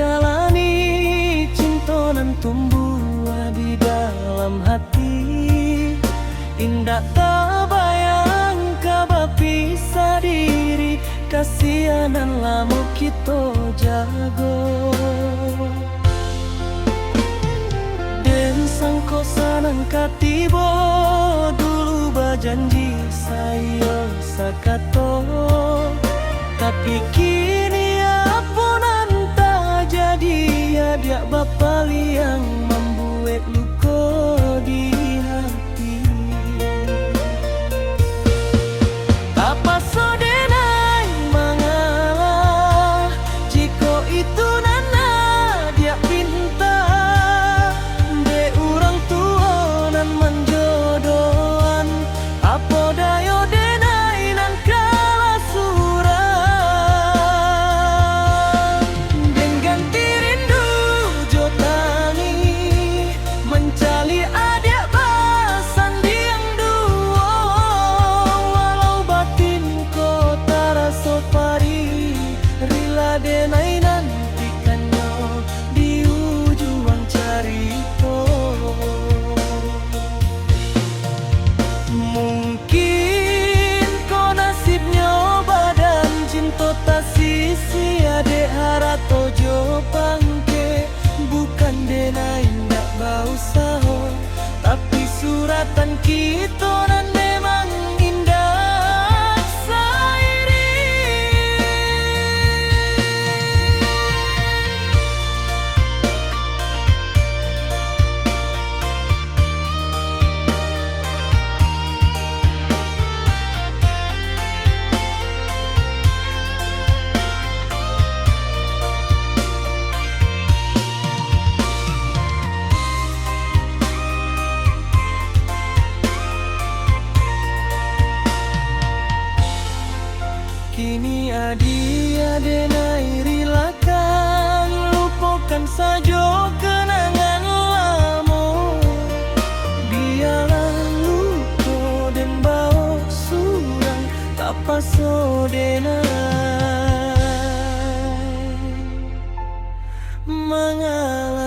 jalani cinta nan tumbuh di dalam hati. Indah tabayang kabapisah diri, kasihanan lamu kita jago. Den sangko sanang katibo, dulu bajanji saya sakato. Tapi kini apunan tak jadi, ada bapa yang membuat luka di hati. Apa sodenai mengalah, jika itu nana dia pinta. De orang tua nan menjodohan, apa dayo denai nan kalah surat. Den ganti rindu jotangi, mencari adik basan diang dua. Walau batin ko tarasa pari, rila denai nantikannya di ujung carito. Mungkin ko nasibnya badan cinta tak sisi, adek harato jo pangke. Bukan denai ndak bau saho, tapi suratan kita nan memang indah sairi. Kini adia denai rilakan, lupakan saja kenangan lama. Biarlah lupa dan bawa surang, tak paso denai mengalah.